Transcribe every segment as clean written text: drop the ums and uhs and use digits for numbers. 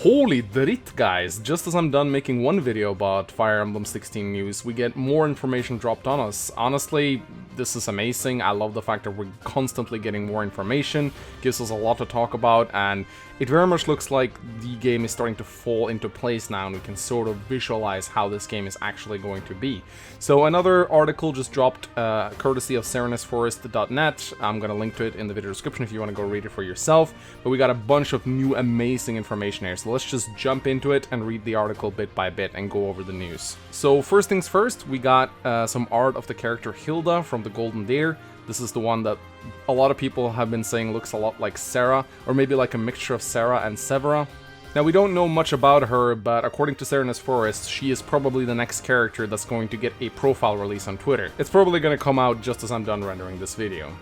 Holy drit, guys! Just as I'm done making one video about Fire Emblem 16 news, we get more information dropped on us. Honestly, this is amazing. I love the fact that we're constantly getting more information, gives us a lot to talk about, and it very much looks like the game is starting to fall into place now, and we can sort of visualize how this game is actually going to be. So another article just dropped, courtesy of serenusforest.net. I'm gonna link to it in the video description if you want to go read it for yourself, but we got a bunch of new amazing information here. So let's just jump into it and read the article bit by bit and go over the news. So first things first, we got some art of the character Hilda from the Golden Deer. This is the one that a lot of people have been saying looks a lot like Sarah, or maybe like a mixture of Sarah and Severa. Now, we don't know much about her, but according to Serenus Forest, she is probably the next character that's going to get a profile release on Twitter. It's probably going to come out just as I'm done rendering this video.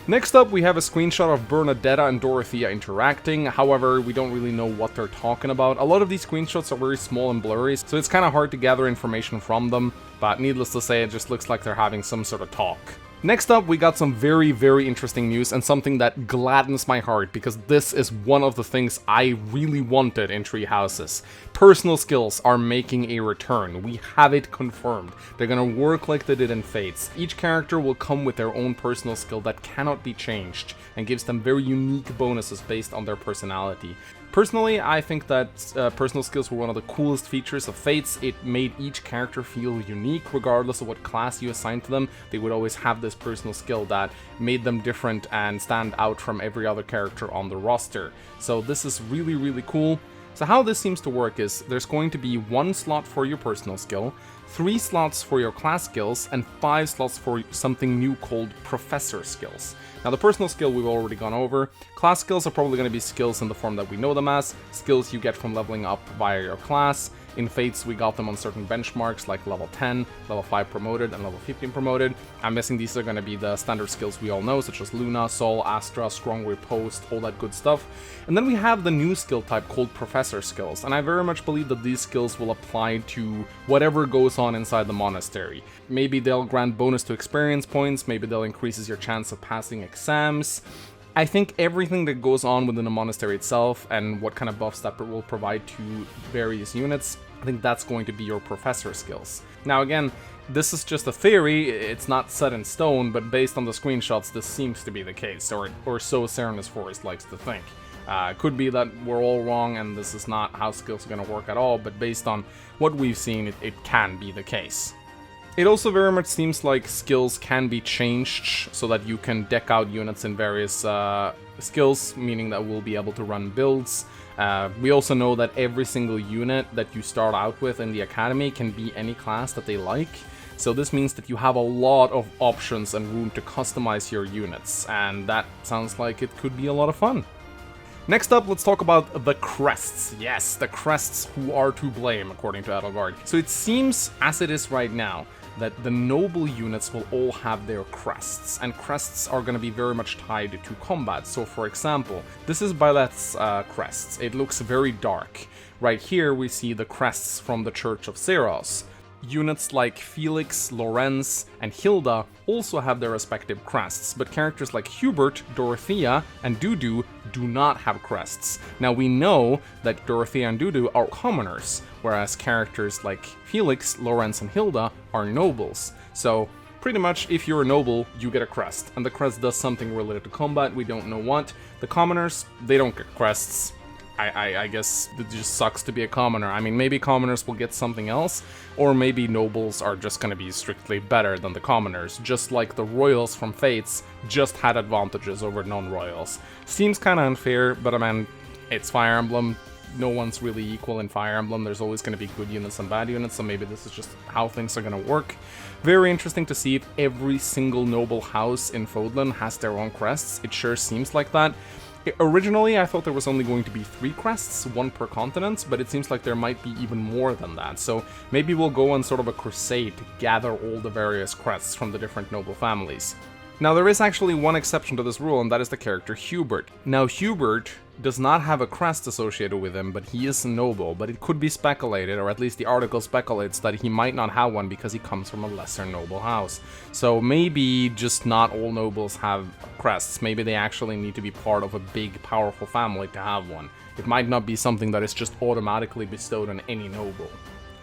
Next up, we have a screenshot of Bernadetta and Dorothea interacting. However, we don't really know what they're talking about. A lot of these screenshots are very small and blurry, so it's kind of hard to gather information from them, but needless to say, it just looks like they're having some sort of talk. Next up, we got some very, very interesting news and something that gladdens my heart, because this is one of the things I really wanted in Tree Houses. Personal skills are making a return. We have it confirmed. They're gonna work like they did in Fates. Each character will come with their own personal skill that cannot be changed, and gives them very unique bonuses based on their personality. Personally, I think that personal skills were one of the coolest features of Fates. It made each character feel unique, regardless of what class you assigned to them. They would always have this personal skill that made them different and stand out from every other character on the roster. So this is really, really cool. So how this seems to work is there's going to be 1 slot for your personal skill, 3 slots for your class skills, and 5 slots for something new called Professor skills. Now, the personal skill we've already gone over. Class skills are probably going to be skills in the form that we know them as, skills you get from leveling up via your class. In Fates, we got them on certain benchmarks like level 10, level 5 promoted, and level 15 promoted. I'm guessing these are going to be the standard skills we all know, such as Luna, Sol, Astra, Strong Riposte, all that good stuff. And then we have the new skill type called Professor skills, and I very much believe that these skills will apply to whatever goes on inside the monastery. Maybe they'll grant bonus to experience points, maybe they'll increase your chance of passing exams. I think everything that goes on within the monastery itself and what kind of buffs that will provide to various units, I think that's going to be your Professor skills. Now again, this is just a theory, it's not set in stone, but based on the screenshots, this seems to be the case, or so Serenus Forest likes to think. Could be that we're all wrong and this is not how skills are going to work at all, but based on what we've seen, it can be the case. It also very much seems like skills can be changed so that you can deck out units in various skills, meaning that we'll be able to run builds. We also know that every single unit that you start out with in the academy can be any class that they like. So this means that you have a lot of options and room to customize your units, and that sounds like it could be a lot of fun. Next up, let's talk about the Crests. Yes, the Crests who are to blame, according to Edelgard. So it seems, as it is right now, that the noble units will all have their crests, and crests are going to be very much tied to combat. So for example, this is Bailet's crests. It looks very dark. Right here we see the crests from the Church of Seros. Units like Felix, Lorenz, and Hilda also have their respective crests, but characters like Hubert, Dorothea, and Dudu do not have crests. Now we know that Dorothea and Dudu are commoners, whereas characters like Felix, Lorenz, and Hilda are nobles. So pretty much if you're a noble, you get a crest, and the crest does something related to combat, we don't know what. The commoners, they don't get crests. I guess it just sucks to be a commoner. I mean, maybe commoners will get something else, or maybe nobles are just gonna be strictly better than the commoners, just like the royals from Fates just had advantages over non-royals. Seems kinda unfair, but I mean, it's Fire Emblem. No one's really equal in Fire Emblem. There's always gonna be good units and bad units, so maybe this is just how things are gonna work. Very interesting to see if every single noble house in Fodlan has their own crests. It sure seems like that. Originally, I thought there was only going to be 3 crests, 1 per continent, but it seems like there might be even more than that, so maybe we'll go on sort of a crusade to gather all the various crests from the different noble families. Now, there is actually one exception to this rule, and that is the character Hubert. Now, Hubert does not have a crest associated with him, but he is a noble. But it could be speculated, or at least the article speculates, that he might not have one because he comes from a lesser noble house. So maybe just not all nobles have crests. Maybe they actually need to be part of a big, powerful family to have one. It might not be something that is just automatically bestowed on any noble.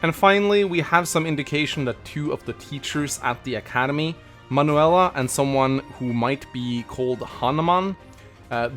And finally, we have some indication that 2 of the teachers at the academy, Manuela and someone who might be called Hanuman,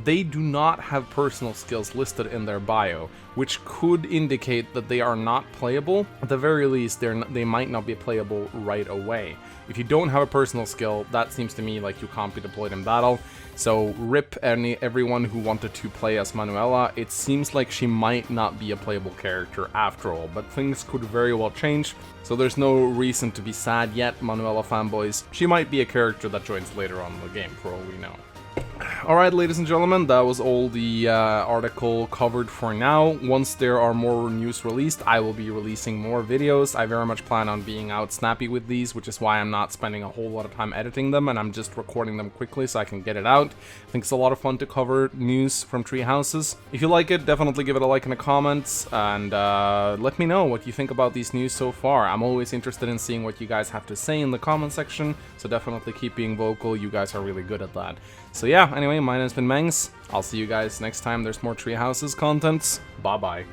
they do not have personal skills listed in their bio, which could indicate that they are not playable. At the very least, they might not be playable right away. If you don't have a personal skill, that seems to me like you can't be deployed in battle. So rip everyone who wanted to play as Manuela. It seems like she might not be a playable character after all, but things could very well change. So there's no reason to be sad yet, Manuela fanboys. She might be a character that joins later on in the game, for all we know. Alright, ladies and gentlemen, that was all the article covered for now. Once there are more news released, I will be releasing more videos. I very much plan on being out snappy with these, which is why I'm not spending a whole lot of time editing them, and I'm just recording them quickly so I can get it out. I think it's a lot of fun to cover news from Tree Houses. If you like it, definitely give it a like in the comments, and let me know what you think about these news so far. I'm always interested in seeing what you guys have to say in the comment section, so definitely keep being vocal. You guys are really good at that. So yeah, anyway, my name's been Mengs. I'll see you guys next time there's more Tree Houses contents. Bye-bye.